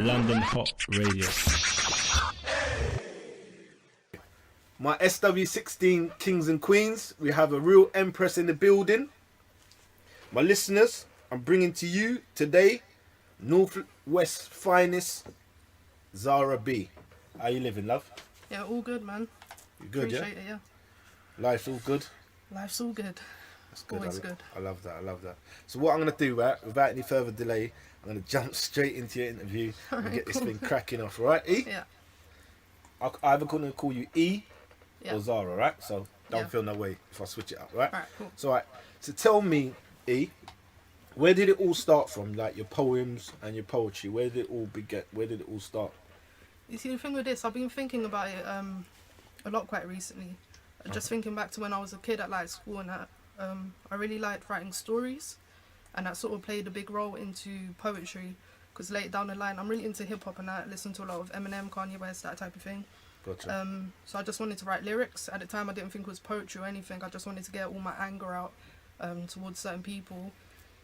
London Hott Radio. My SW16 kings and queens, we have a real empress in the building. My listeners, I'm bringing to you today Northwest finest Zara B. How you living, love? Yeah, all good, man. You good, Appreciate it, yeah. Life's all good? Life's all good. That's good. Always good. I love that. So what I'm going to do, right, without any further delay, I'm going to jump straight into your interview and get this thing cracking off, right, E? Yeah. I'm either going to call you E Yeah. or Zara, right? So don't Yeah. feel no way if I switch it up, right? Alright, cool. So, right, so tell me, E, where did it all start from? Like your poems and your poetry, where did it all begin? Where did it all start? You see, the thing with this, I've been thinking about it a lot quite recently. Just thinking back to when I was a kid at like school and that, I really liked writing stories, and that sort of played a big role into poetry. Because later down the line, I'm really into hip hop and I listen to a lot of Eminem, Kanye West, that type of thing. Gotcha. So I just wanted to write lyrics. At the time, I didn't think it was poetry or anything. I just wanted to get all my anger out towards certain people,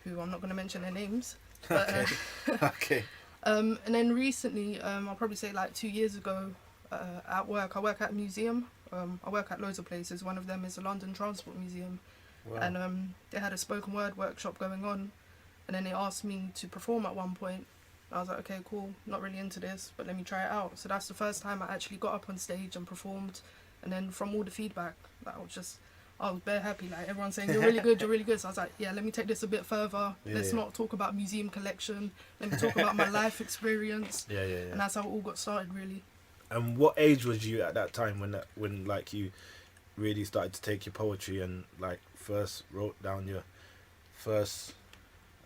who I'm not going to mention their names. But, Okay. Okay. and then recently, I'll probably say like 2 years ago, at work, I work at a museum. I work at loads of places. One of them is the London Transport Museum. Wow. And they had a spoken word workshop going on. And then they asked me to perform at one point. I was like, okay, cool, not really into this, but let me try it out. So that's the first time I actually got up on stage and performed. And then from all the feedback, I was bare happy. Like everyone saying, you're really good, you're really good. So I was like, yeah, let me take this a bit further. Let's not talk about museum collection. Let me talk about my life experience. Yeah. And that's how it all got started, really. And what age was you at that time when like you really started to take your poetry and like first wrote down your first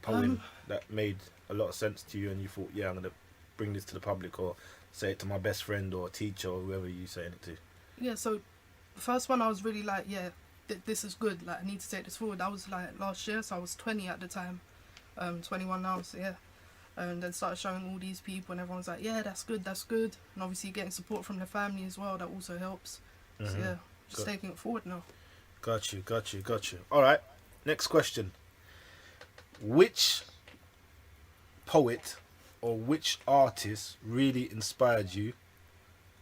poem that made a lot of sense to you and you thought, yeah, I'm gonna bring this to the public or say it to my best friend or teacher or whoever you saying it to? Yeah, so the first one I was really like, yeah, this is good. Like I need to take this forward. That was like last year, so I was 20 at the time, 21 now. So yeah. And then started showing all these people and everyone's like, yeah, that's good. And obviously getting support from the family as well, that also helps. So yeah, just taking it forward now. Got you. All right, next question. Which poet or which artist really inspired you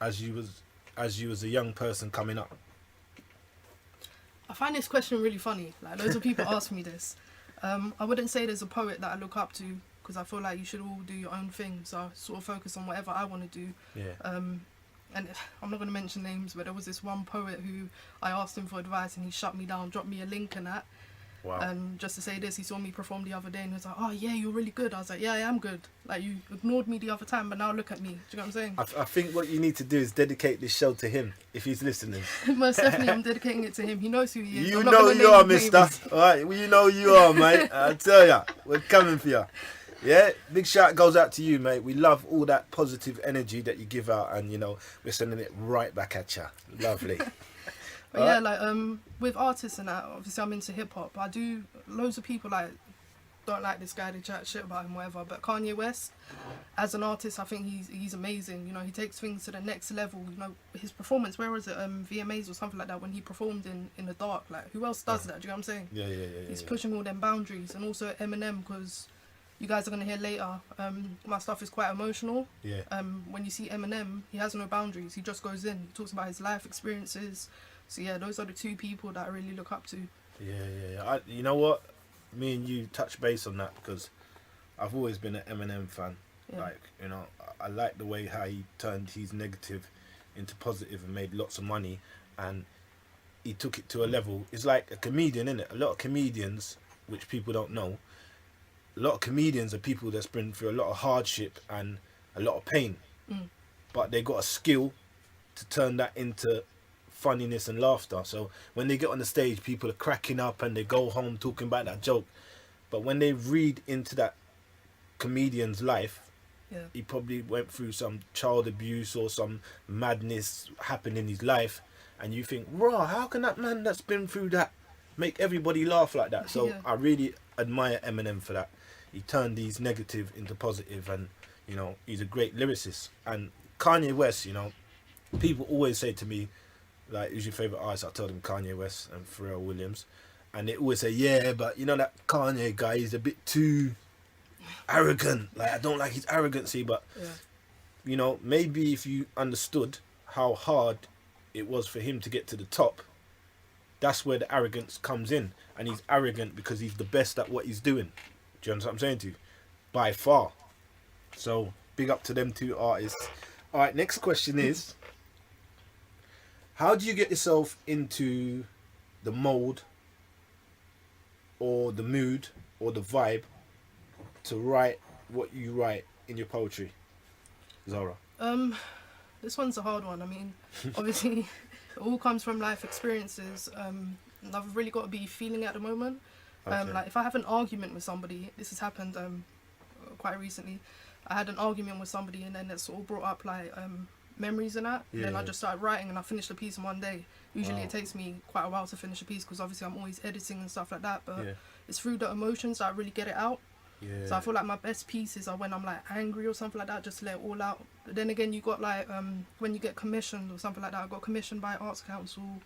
as you was a young person coming up? I find this question really funny. Like loads of people ask me this. I wouldn't say there's a poet that I look up to, because I feel like you should all do your own thing. So I sort of focus on whatever I want to do. Yeah. And I'm not going to mention names, but there was this one poet who I asked him for advice and he shut me down, dropped me a link and that. Wow. And just to say this, he saw me perform the other day and he was like, oh yeah, you're really good. I was like, yeah, I am good. Like you ignored me the other time, but now look at me. Do you know what I'm saying? I think what you need to do is dedicate this show to him if he's listening. Most definitely, I'm dedicating it to him. He knows who he is. You I'm not know gonna you name are, names. mister. All right, well, you know you are, mate. I tell ya, we're coming for you. Yeah, big shout goes out to you, mate. We love all that positive energy that you give out, and you know we're sending it right back at you. Lovely. But yeah, like with artists and that, obviously I'm into hip hop. I do loads of people like don't like this guy, they chat shit about him, whatever. But Kanye West, as an artist, I think he's amazing. You know, he takes things to the next level. You know, his performance, where was it, VMAs or something like that, when he performed in the dark. Like, who else does that? Do you know what I'm saying? Yeah. He's pushing all them boundaries, and also Eminem, because you guys are gonna hear later. My stuff is quite emotional. Yeah. When you see Eminem, he has no boundaries. He just goes in. He talks about his life experiences. So yeah, those are the two people that I really look up to. Yeah. You know what? Me and you touch base on that because I've always been an Eminem fan. Yeah. Like, you know, I like the way how he turned his negative into positive and made lots of money, and he took it to a level. It's like a comedian, isn't it? A lot of comedians, which people don't know, a lot of comedians are people that's been through a lot of hardship and a lot of pain, but they got a skill to turn that into funniness and laughter. So when they get on the stage, people are cracking up and they go home talking about that joke. But when they read into that comedian's life, he probably went through some child abuse or some madness happened in his life, and you think, raw, how can that man that's been through that make everybody laugh like that? So I really admire Eminem for that. He turned these negative into positive, and you know, he's a great lyricist. And Kanye West, you know, people always say to me, like, who's your favourite artist? I told them Kanye West and Pharrell Williams. And they always say, yeah, but you know that Kanye guy is a bit too arrogant. Like, I don't like his arrogancy, but Yeah. you know, maybe if you understood how hard it was for him to get to the top, that's where the arrogance comes in. And he's arrogant because he's the best at what he's doing. Do you understand what I'm saying to you? By far. So, big up to them two artists. All right, next question is, how do you get yourself into the mold or the mood or the vibe to write what you write in your poetry, Zara? This one's a hard one. I mean, obviously, it all comes from life experiences. And I've really got to be feeling it at the moment. Okay. Like, if I have an argument with somebody, this has happened quite recently. I had an argument with somebody, and then it sort of brought up like memories and that. Yeah, Then I yeah. just started writing, and I finished the piece in one day. Usually, Wow. it takes me quite a while to finish a piece because obviously I'm always editing and stuff like that. But Yeah. it's through the emotions that I really get it out. Yeah. So I feel like my best pieces are when I'm like angry or something like that, just to let it all out. But then again, you got like when you get commissioned or something like that. I got commissioned by Arts Council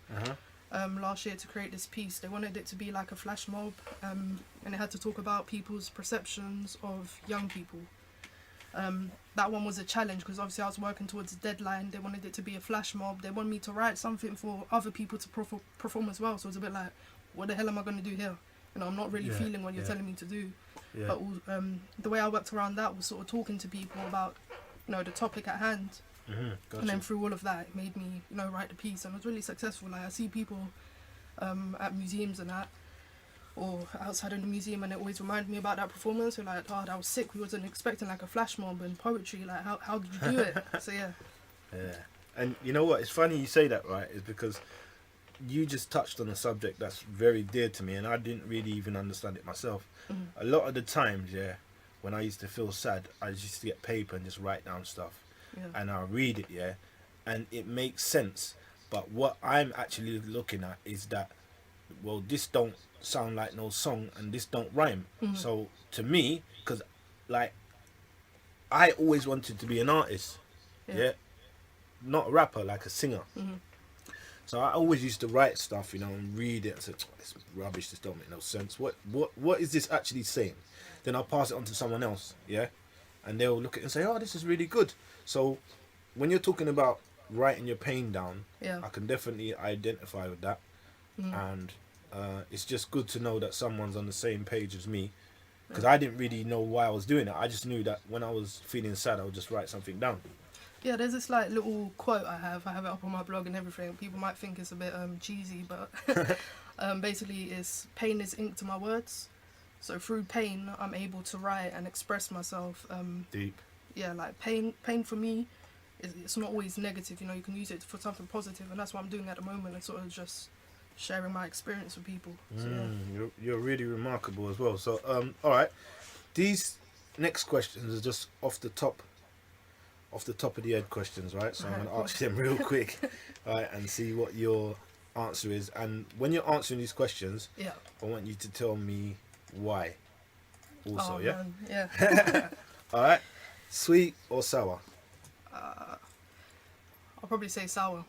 last year to create this piece. They wanted it to be like a flash mob, and it had to talk about people's perceptions of young people. That one was a challenge because obviously I was working towards a deadline. They wanted it to be a flash mob. They wanted me to write something for other people to perform as well. So it was a bit like, what the hell am I going to do here? You know, I'm not really feeling what you're telling me to do. Yeah. But the way I worked around that was sort of talking to people about, you know, the topic at hand. Gotcha. And then through all of that, it made me, you know, write the piece, and it was really successful. Like, I see people at museums and that, or outside of the museum, and it always reminded me about that performance. They're like, oh, that was sick. We wasn't expecting like a flash mob and poetry. Like, how did you do it? So yeah. Yeah. And you know what? It's funny you say that, right? Is because you just touched on a subject that's very dear to me, and I didn't really even understand it myself. A lot of the times, yeah, when I used to feel sad, I used to get paper and just write down stuff, Yeah. and I read it, yeah, and it makes sense. But what I'm actually looking at is that, well, this don't sound like no song, and this don't rhyme. So to me, because like I always wanted to be an artist, yeah, not a rapper, like a singer. So I always used to write stuff, you know, and read it and say, oh, this is rubbish, this don't make no sense. What is this actually saying? Then I'll pass it on to someone else, yeah? And they'll look at it and say, oh, this is really good. So when you're talking about writing your pain down, Yeah. I can definitely identify with that. And it's just good to know that someone's on the same page as me. Because I didn't really know why I was doing it. I just knew that when I was feeling sad, I would just write something down. Yeah, there's this like little quote I have it up on my blog and everything. People might think it's a bit cheesy, but basically it's pain is ink to my words. So through pain, I'm able to write and express myself. Deep. Yeah, like pain for me, it's not always negative. You know, you can use it for something positive, and that's what I'm doing at the moment. And sort of just sharing my experience with people. So, yeah. You're really remarkable as well. So all right, these next questions are just off the top of the head questions, right? So I'm Alright, going to ask them real quick, right, and see what your answer is. And when you're answering these questions, Yeah. I want you to tell me why. Also, Oh, yeah. man. Yeah. All right. Sweet or sour? I'll probably say sour.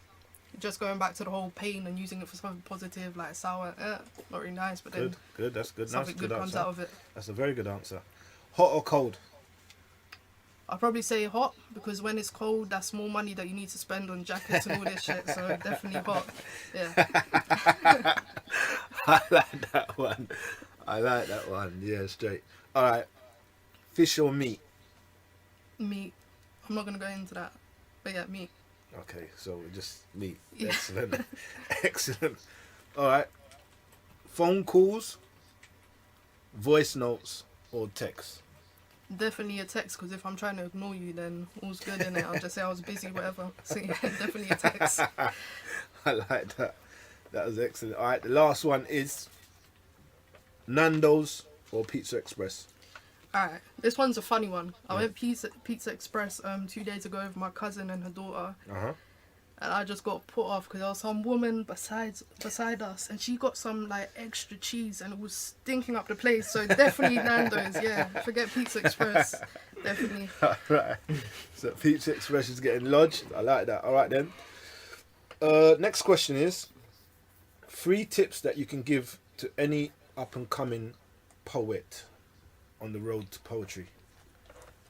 Just going back to the whole pain and using it for something positive, like sour, not really nice, but then Good. That's good. something Nice, good comes answer. out of it. That's a very good answer. Hot or cold? I'll probably say hot, because when it's cold, that's more money that you need to spend on jackets and all this shit, so definitely hot. Yeah. I like that one. Yeah, straight. All right. Fish or meat? Meat. I'm not going to go into that, but yeah, meat. Okay, so just meat. Yeah. Excellent. Excellent. All right. Phone calls, voice notes, or text? Definitely a text, because if I'm trying to ignore you, then all's good, innit? I'll just say I was busy, whatever. So yeah, definitely a text. I like that. That was excellent. All right, the last one is Nando's or Pizza Express? Alright, this one's a funny one. I went Pizza Express 2 days ago with my cousin and her daughter, Uh-huh. and I just got put off because there was some woman beside us, and she got some like extra cheese, and it was stinking up the place. So definitely Nando's, yeah. Forget Pizza Express, definitely. All right. So Pizza Express is getting lodged. I like that. All right then. Next question is 3 tips that you can give to any up and coming poet. on the road to poetry?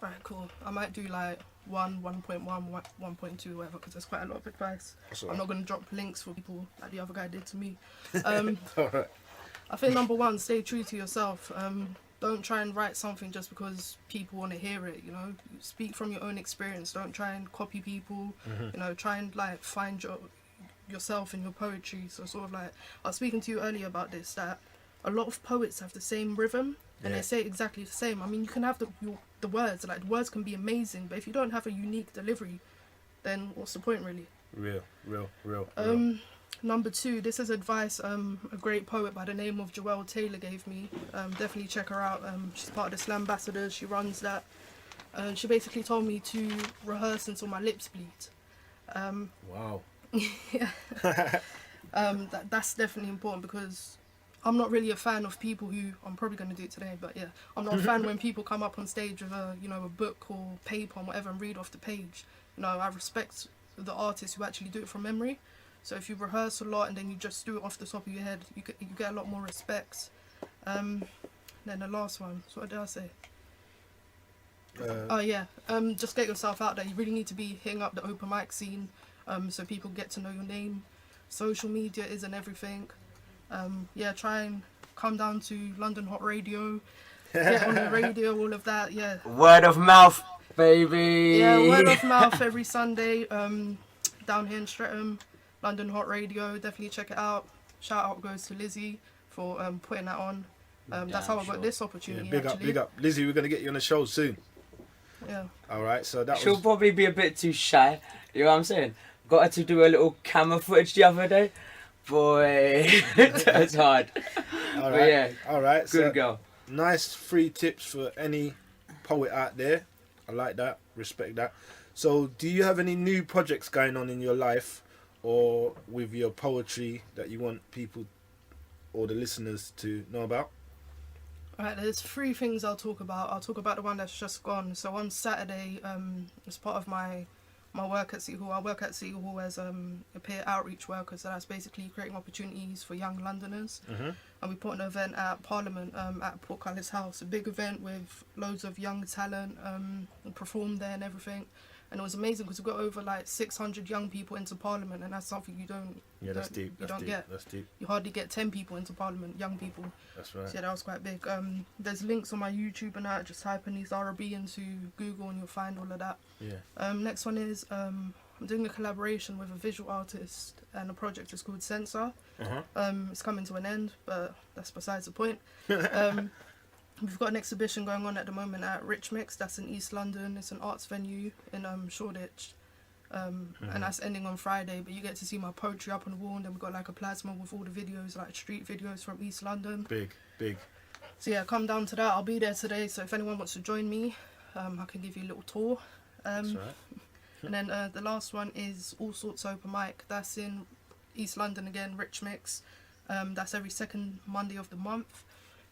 Alright, cool. I might do like 1.1, 1.2, whatever, because there's quite a lot of advice. That's I'm alright. not going to drop links for people like the other guy did to me. Alright. I think number one, stay true to yourself. Don't try and write something just because people want to hear it, you know. Speak from your own experience. Don't try and copy people. You know, try and like find yourself in your poetry. So sort of like, I was speaking to you earlier about this, that a lot of poets have the same rhythm and Yeah. they say exactly the same. I mean, you can have the words, like the words can be amazing, but if you don't have a unique delivery, then what's the point really? Real. Number two, this is advice a great poet by the name of Joelle Taylor gave me. Definitely check her out. She's part of the Slam Ambassadors. She runs that. She basically told me to rehearse until my lips bleed. Wow. That's definitely important because I'm not really a fan of people who, I'm probably going to do it today, but yeah, I'm not a fan when people come up on stage with a book or paper or whatever and read off the page. You know, I respect the artists who actually do it from memory. So if you rehearse a lot and then you just do it off the top of your head, you get a lot more respect. Then the last one, so what did I say? Just get yourself out there. You really need to be hitting up the open mic scene, so people get to know your name. Social media isn't everything. Try and come down to London Hott Radio, get on the radio, all of that. Yeah. Word of mouth, baby. Yeah, word of mouth every Sunday. Down here in Streatham, London Hott Radio. Definitely check it out. Shout out goes to Lizzie for putting that on. That's how I got this opportunity. Yeah, big up. Lizzie, we're gonna get you on the show soon. Yeah. Alright, so that She'll was probably be a bit too shy. You know what I'm saying? Got her to do a little camera footage the other day. Boy, that's hard. But yeah, Alright. good So girl. nice free tips for any poet out there. I like that. Respect that. So do you have any new projects going on in your life or with your poetry that you want people or the listeners to know about? Alright, there's three things I'll talk about. I'll talk about the one that's just gone. So on Saturday, as part of my work at City Hall, I work at City Hall as a peer outreach worker. So that's basically creating opportunities for young Londoners. And we put an event at Parliament at Portcullis House, a big event with loads of young talent, and performed there and everything. And it was amazing because we got over like 600 young people into Parliament, and that's something you don't That's deep. get. That's deep. You hardly get 10 people into Parliament, young people. That's right. So yeah, that was quite big. There's links on my YouTube and that. Just type in Izara into Google and you'll find all of that. Yeah. Next one is I'm doing a collaboration with a visual artist, and the project is called Sensor. It's coming to an end, but that's besides the point. We've got an exhibition going on at the moment at Rich Mix. That's in East London. It's an arts venue in Shoreditch. And that's ending on Friday, but you get to see my poetry up on the wall, and then we've got like a plasma with all the videos, like street videos from East London. Big. So yeah, come down to that. I'll be there today, so if anyone wants to join me, I can give you a little tour. That's right. And then the last one is All Sorts Open Mic. That's in East London again, Rich Mix. That's every second Monday of the month.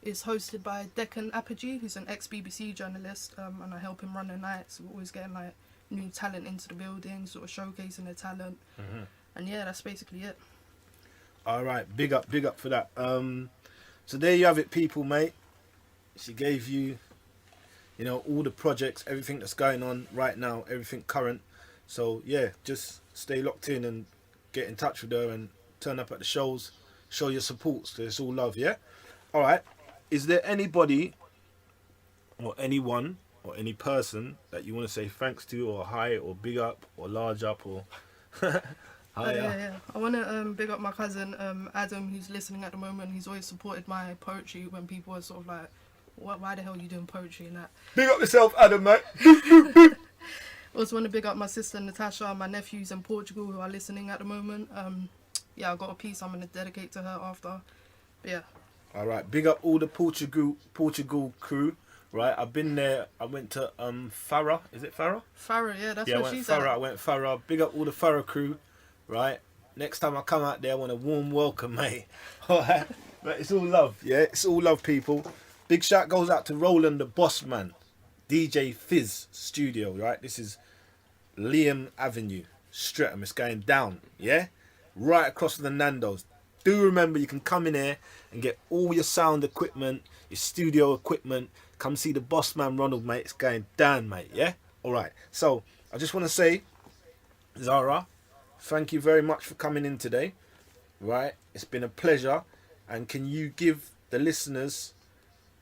It's hosted by Deccan Apogee, who's an ex-BBC journalist, and I help him run the nights. We're always getting like new talent into the building, sort of showcasing their talent. And yeah, that's basically it. Alright, big up for that. So there you have it, people, mate. She gave you, all the projects, everything that's going on right now, everything current. So yeah, just stay locked in and get in touch with her and turn up at the shows, show your support. So it's all love, yeah? Alright. Is there anybody or anyone or any person that you want to say thanks to, or hi, or big up, or large up, or Yeah. I want to big up my cousin Adam, who's listening at the moment. He's always supported my poetry when people are sort of like, why the hell are you doing poetry and that? Big up yourself, Adam, mate. Also want to big up my sister Natasha, my nephews in Portugal who are listening at the moment. I got a piece I'm going to dedicate to her after. But yeah. Alright, big up all the Portugal crew. Right, I've been there. I went to Farah. Is it Farah? Farah, yeah, that's Yeah, where I went she's Farah. at. I went Farah. Big up all the Farah crew. Right, next time I come out there, I want a warm welcome, mate. Alright, but it's all love. Yeah, it's all love, people. Big shout goes out to Roland, the boss man, DJ Fizz Studio. Right, this is Liam Avenue, Streatham. It's going down. Yeah, right across from the Nando's. Do remember, you can come in here and get all your sound equipment, your studio equipment, Come see the boss man Ronald, mate. It's going down, mate. Yeah. All right. So I just want to say, Zara, thank you very much for coming in today. Right. It's been a pleasure. And can you give the listeners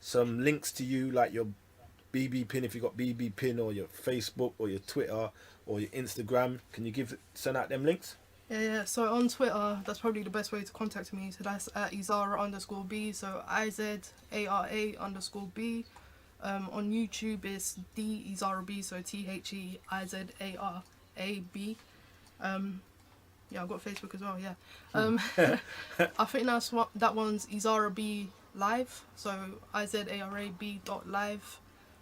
some links to you, like your BB pin, if you got BB pin, or your Facebook, or your Twitter, or your Instagram? Can you send out them links? Yeah. So on Twitter, that's probably the best way to contact me. So that's at Izara_B. So IZARA_B. On YouTube it's DEZARAB. So THEIZARAB. Yeah, I've got Facebook as well. Yeah. I think that one's Izara B Live. So IZARAB.live.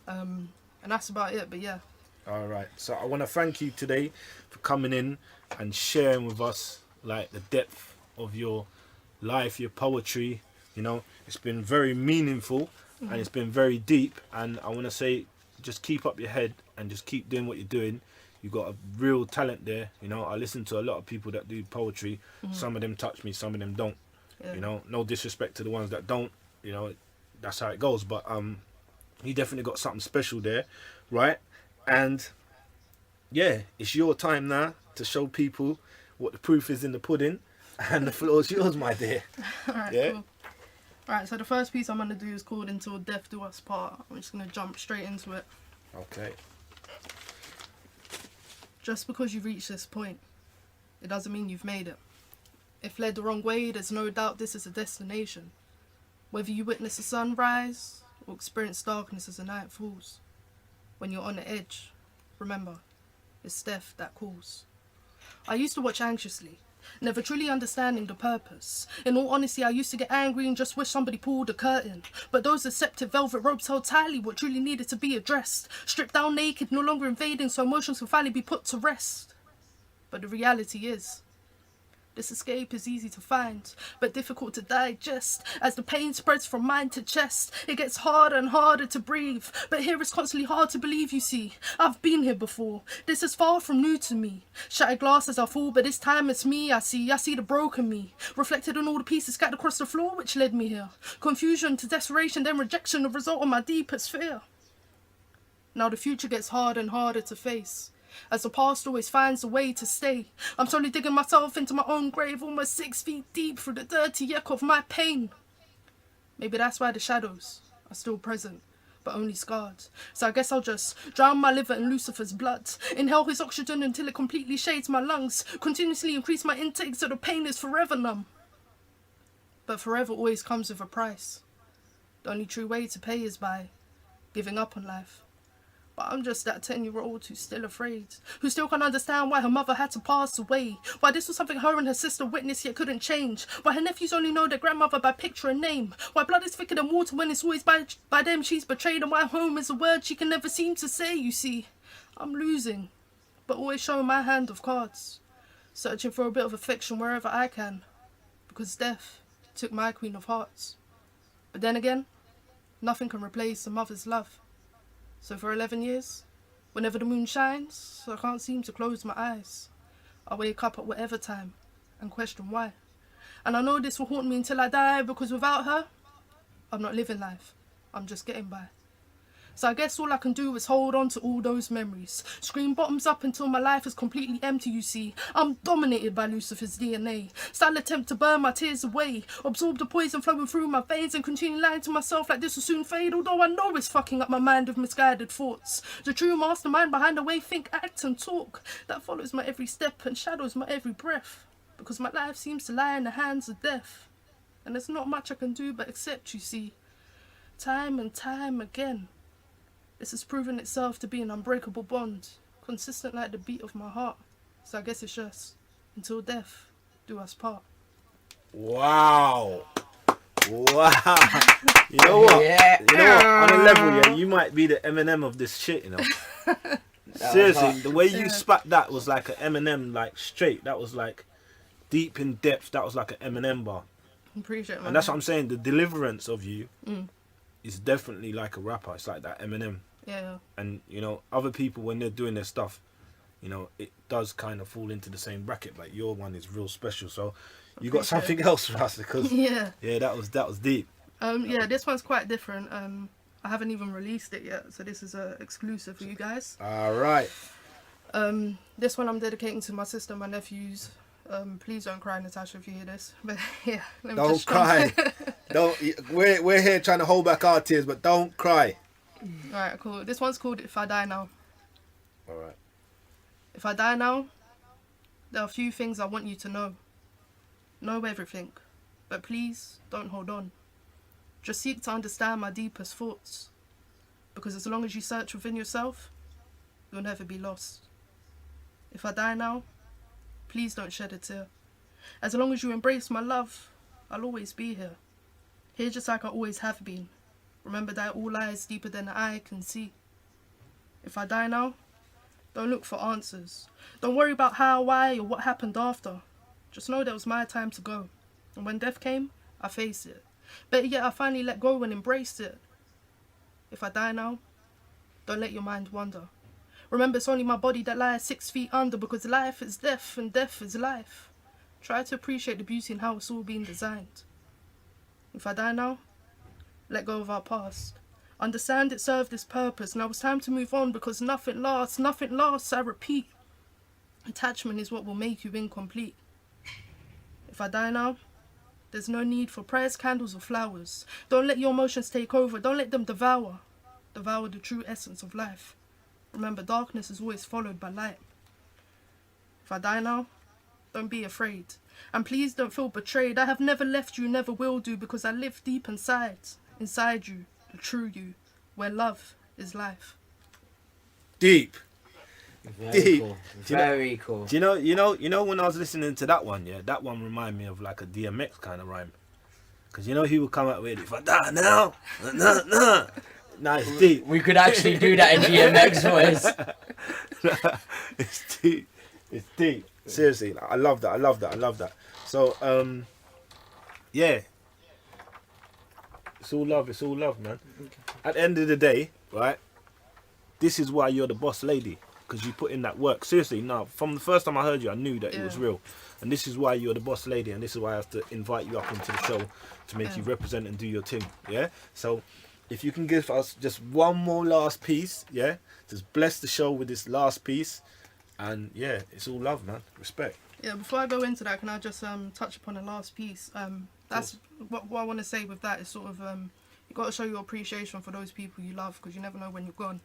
And that's about it. But yeah. All right. So I want to thank you today for coming in and sharing with us like the depth of your life, your poetry. You know, it's been very meaningful and it's been very deep. And I want to say, just keep up your head and just keep doing what you're doing. You've got a real talent there. You know, I listen to a lot of people that do poetry. Some of them touch me, some of them don't. Yeah. You know, no disrespect to the ones that don't. You know, that's how it goes. But you definitely got something special there, right? And yeah, it's your time now to show people what the proof is in the pudding, and the floor is yours, my dear. Alright, yeah? Cool. Alright, so the first piece I'm going to do is called Until Death Do Us Part. I'm just going to jump straight into it. Okay. Just because you've reached this point, it doesn't mean you've made it. If led the wrong way, there's no doubt this is a destination. Whether you witness the sunrise or experience darkness as the night falls, when you're on the edge, remember, it's death that calls. I used to watch anxiously, never truly understanding the purpose. In all honesty, I used to get angry and just wish somebody pulled the curtain. But those deceptive velvet ropes held tightly what truly needed to be addressed. Stripped down naked, no longer invading, so emotions can finally be put to rest. But the reality is, this escape is easy to find, but difficult to digest. As the pain spreads from mind to chest, it gets harder and harder to breathe. But here it's constantly hard to believe, you see. I've been here before. This is far from new to me. Shattered glass as I fall, but this time it's me I see the broken me. Reflected in all the pieces scattered across the floor which led me here. Confusion to desperation, then rejection, the result of my deepest fear. Now the future gets harder and harder to face, as the past always finds a way to stay. I'm slowly digging myself into my own grave, almost 6 feet deep through the dirty echo of my pain. Maybe that's why the shadows are still present, but only scarred. So I guess I'll just drown my liver in Lucifer's blood, inhale his oxygen until it completely shades my lungs, continuously increase my intake so the pain is forever numb. But forever always comes with a price. The only true way to pay is by giving up on life. But I'm just that 10-year-old who's still afraid, who still can't understand why her mother had to pass away, why this was something her and her sister witnessed yet couldn't change, why her nephews only know their grandmother by picture and name, why blood is thicker than water when it's always by them she's betrayed, and why home is a word she can never seem to say. You see, I'm losing, but always showing my hand of cards, searching for a bit of affection wherever I can, because death took my Queen of Hearts. But then again, nothing can replace a mother's love. So for 11 years, whenever the moon shines, I can't seem to close my eyes. I wake up at whatever time and question why. And I know this will haunt me until I die, because without her, I'm not living life. I'm just getting by. So I guess all I can do is hold on to all those memories. Scream bottoms up until my life is completely empty, you see. I'm dominated by Lucifer's DNA. Still attempt to burn my tears away. Absorb the poison flowing through my veins and continue lying to myself like this will soon fade. Although I know it's fucking up my mind with misguided thoughts. The true mastermind behind the way think, act and talk. That follows my every step and shadows my every breath. Because my life seems to lie in the hands of death. And there's not much I can do but accept, you see. Time and time again. This has proven itself to be an unbreakable bond, consistent like the beat of my heart. So I guess it's just, until death do us part. Wow. Wow. You know what? Yeah. You know what? On a level, yeah, you might be the Eminem of this shit, you know. Seriously, the way you spat that was like an Eminem, like straight. That was like deep in depth. That was like an Eminem bar. Appreciate it, man. And that's what I'm saying. The deliverance of you is definitely like a rapper. It's like that Eminem. Yeah. And, you know, other people, when they're doing their stuff, you know, it does kind of fall into the same bracket. But your one is real special. So you got something else for us, because yeah, that was deep. yeah, this one's quite different. I haven't even released it yet, so this is a exclusive for you guys. All right. This one I'm dedicating to my sister and my nephews. Please don't cry, Natasha, if you hear this. But yeah, let me Don't just cry. Don't. We're here trying to hold back our tears, but don't cry. Alright, cool. This one's called If I Die Now. All right. If I die now, there are a few things I want you to know. Know everything, but please don't hold on. Just seek to understand my deepest thoughts. Because as long as you search within yourself, you'll never be lost. If I die now, please don't shed a tear. As long as you embrace my love, I'll always be here. Here just like I always have been. Remember that all lies deeper than the eye can see. If I die now, don't look for answers. Don't worry about how, why, or what happened after. Just know that it was my time to go. And when death came, I faced it. Better yet, I finally let go and embraced it. If I die now, don't let your mind wander. Remember, it's only my body that lies 6 feet under, because life is death and death is life. Try to appreciate the beauty in how it's all been designed. If I die now, let go of our past. Understand it served its purpose. Now it's time to move on, because nothing lasts, I repeat. Attachment is what will make you incomplete. If I die now, there's no need for prayers, candles, or flowers. Don't let your emotions take over. Don't let them devour the true essence of life. Remember, darkness is always followed by light. If I die now, don't be afraid. And please don't feel betrayed. I have never left you, never will do, because I live deep inside you, the true you, where love is life. Deep. Very Deep. cool. Do you know- Very cool. Do you know when I was listening to that one, yeah, that one reminded me of like a DMX kind of rhyme. Because you know he would come out with, if I die now, nah, it's deep. We could actually do that in DMX voice. It's deep. It's deep. Seriously, I love that. So, yeah. It's all love, man. At the end of the day, right, this is why you're the boss lady. Because you put in that work. Seriously, no, from the first time I heard you, I knew that it was real. And this is why you're the boss lady, and this is why I have to invite you up into the show to make you represent and do your thing, yeah? So, if you can give us just one more last piece, yeah? Just bless the show with this last piece. And, yeah, it's all love, man. Respect. Yeah, before I go into that, can I just touch upon the last piece? That's what I want to say with that is sort of, you got to show your appreciation for those people you love, because you never know when you're gone.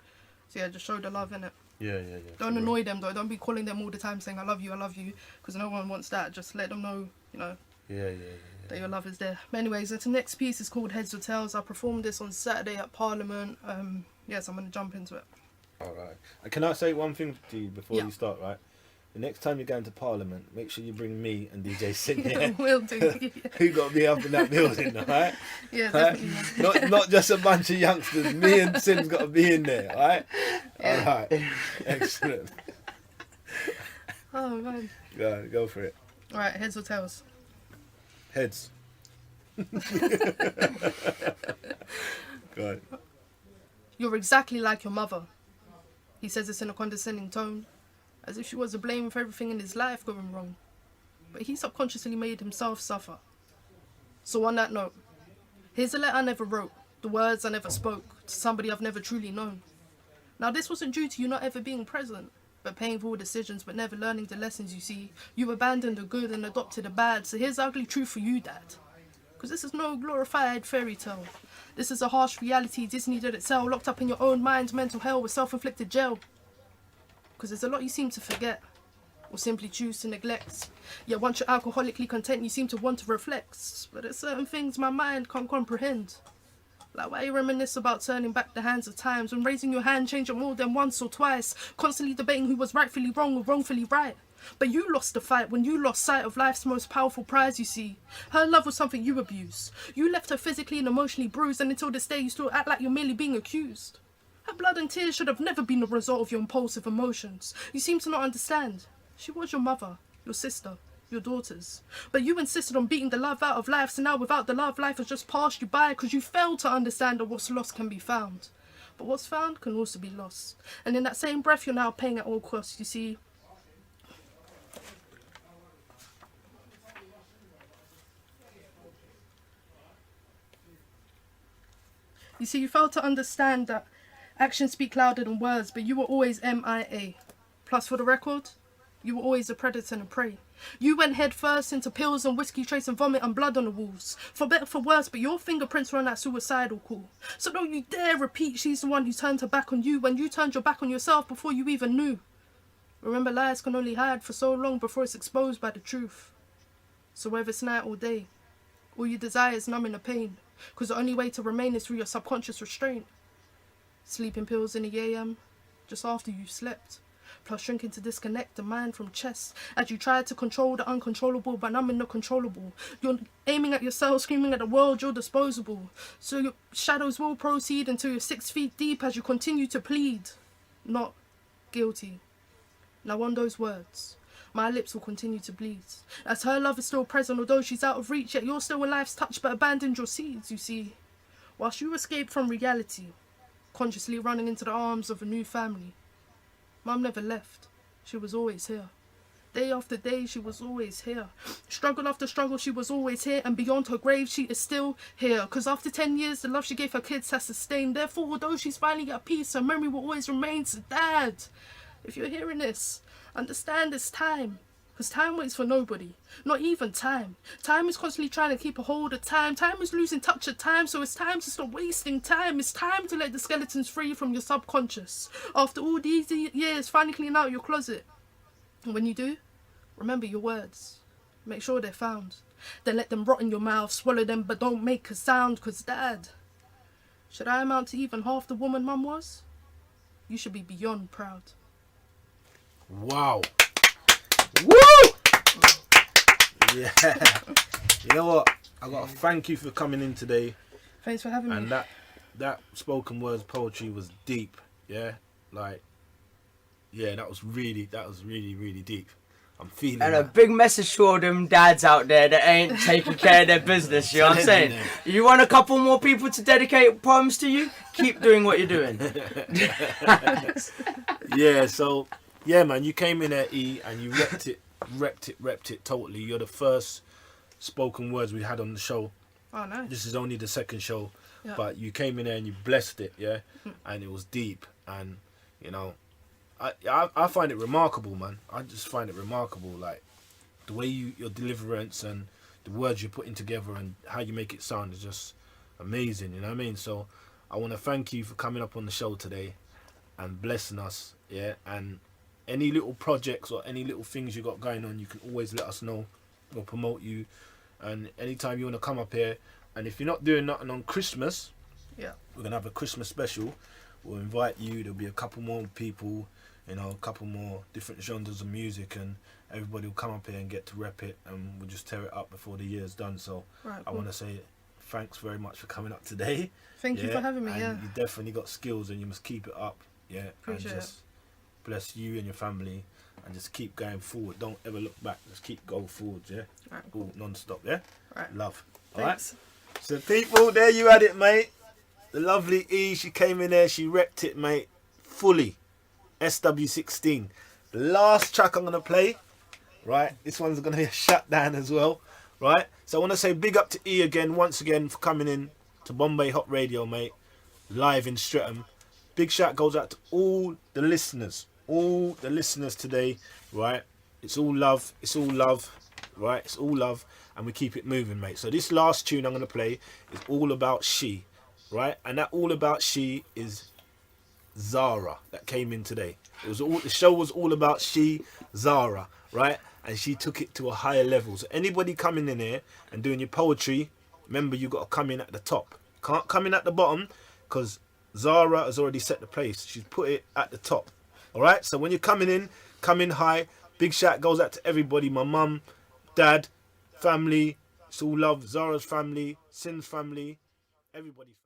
So, yeah, just show the love in it. Yeah. Don't annoy them though. Don't be calling them all the time saying I love you, because no one wants that. Just let them know, Yeah. that your love is there. But anyways, the next piece is called Heads or Tails. I performed this on Saturday at Parliament. Yes, I'm gonna jump into it. All right. And can I say one thing to you before Yeah. you start, right? The next time you're going to Parliament, make sure you bring me and DJ Sin here. Will do. Who got to be up in that building, all right? Yeah, Right? definitely. Not just a bunch of youngsters. Me and Sim's got to be in there, all right? Yeah. All right. Excellent. Oh man. Go for it. All right, heads or tails. Heads. Go on. You're exactly like your mother. He says this in a condescending tone, as if she was to blame for everything in his life going wrong. But he subconsciously made himself suffer. So on that note, here's a letter I never wrote, the words I never spoke, to somebody I've never truly known. Now this wasn't due to you not ever being present, but painful decisions, but never learning the lessons you see. You abandoned the good and adopted the bad, so here's the ugly truth for you, Dad. Because this is no glorified fairy tale. This is a harsh reality Disney did itself, locked up in your own mind's mental hell with self-inflicted jail. Because there's a lot you seem to forget, or simply choose to neglect. Yet once you're alcoholically content, you seem to want to reflect. But there's certain things my mind can't comprehend. Like why you reminisce about turning back the hands of times, when raising your hand changed it more than once or twice, constantly debating who was rightfully wrong or wrongfully right. But you lost the fight when you lost sight of life's most powerful prize, you see. Her love was something you abused. You left her physically and emotionally bruised, and until this day you still act like you're merely being accused. Her blood and tears should have never been the result of your impulsive emotions. You seem to not understand. She was your mother, your sister, your daughters. But you insisted on beating the love out of life, so now without the love, life has just passed you by, because you failed to understand that what's lost can be found. But what's found can also be lost. And in that same breath, you're now paying at all costs, you see. You see, you failed to understand that actions speak louder than words, but you were always MIA. Plus, for the record, you were always a predator and a prey. You went head first into pills and whiskey trace and vomit and blood on the walls. For better for worse, but your fingerprints were on that suicidal call. So don't you dare repeat she's the one who turned her back on you when you turned your back on yourself before you even knew. Remember, lies can only hide for so long before it's exposed by the truth. So whether it's night or day, all you desire is numbing the pain, because the only way to remain is through your subconscious restraint. Sleeping pills in the AM, just after you slept. Plus shrinking to disconnect the mind from chest as you try to control the uncontrollable by numbing the controllable. You're aiming at yourself, screaming at the world you're disposable. So your shadows will proceed until you're 6 feet deep as you continue to plead. Not guilty. Now on those words, my lips will continue to bleed. As her love is still present, although she's out of reach, yet you're still in life's touch but abandoned your seeds, you see. Whilst you escape from reality, consciously running into the arms of a new family. Mum never left. She was always here. Day after day, she was always here. Struggle after struggle, she was always here. And beyond her grave, she is still here. Because after 10 years, the love she gave her kids has sustained. Therefore, although she's finally at peace, her memory will always remain. So, Dad, if you're hearing this, understand it's time. Because time waits for nobody. Not even time. Time is constantly trying to keep a hold of time. Time is losing touch of time. So it's time to stop wasting time. It's time to let the skeletons free from your subconscious. After all these years, finally clean out your closet. And when you do, remember your words. Make sure they're found. Then let them rot in your mouth. Swallow them, but don't make a sound. Because, Dad, should I amount to even half the woman Mum was? You should be beyond proud. Wow. Woo! Yeah. You know what? I got to thank you for coming in today. Thanks for having me. And that spoken words poetry was deep. Yeah. Like, yeah, that was really, really deep. I'm feeling And that. a big message to all them dads out there that ain't taking care of their business, you know what I'm saying? You want a couple more people to dedicate poems to you? Keep doing what you're doing. Yeah, so, yeah, man, you came in at E and you repped it totally. You're the first spoken words we had on the show. Oh, nice. This is only the second show, Yeah. but you came in there and you blessed it, yeah? And it was deep. And, you know, I find it remarkable, man. I just find it remarkable, like the way your deliverance and the words you're putting together and how you make it sound is just amazing. You know what I mean? So I want to thank you for coming up on the show today and blessing us. Yeah, and any little projects or any little things you got going on, you can always let us know. We'll promote you. And anytime you want to come up here, and if you're not doing nothing on Christmas, Yeah. we're gonna have a Christmas special. We'll invite you. There'll be a couple more people, you know, a couple more different genres of music, and everybody will come up here and get to rep it, and we'll just tear it up before the year's done. So Right, I cool. want to say thanks very much for coming up today. Thank you for having me, and yeah. you definitely got skills, and you must keep it up. Yeah, Appreciate and just bless you and your family, and just keep going forward. Don't ever look back. Just keep going forward. Yeah, Right, all non-stop. Yeah, Right. love. Thanks. Alright? So people, there you had it, mate. The lovely E, she came in there, she repped it, mate, fully. SW16. The last track I'm gonna play, right? This one's gonna be a shutdown as well, right? So I want to say big up to E again, once again, for coming in to Bombay Hot Radio, mate, live in Streatham. Big shout goes out to all the listeners today, right? It's all love, right? It's all love, and we keep it moving, mate. So this last tune I'm gonna play is all about she, right? And that all about she is Zara that came in today. The show was all about she, Zara, right? And she took it to a higher level. So anybody coming in here and doing your poetry, remember you got to come in at the top. Can't come in at the bottom, because Zara has already set the place. She's put it at the top. All right. So when you're coming in, come in high. Big shout goes out to everybody. My mum, dad, family. It's all love. Zara's family, Sin's family, everybody.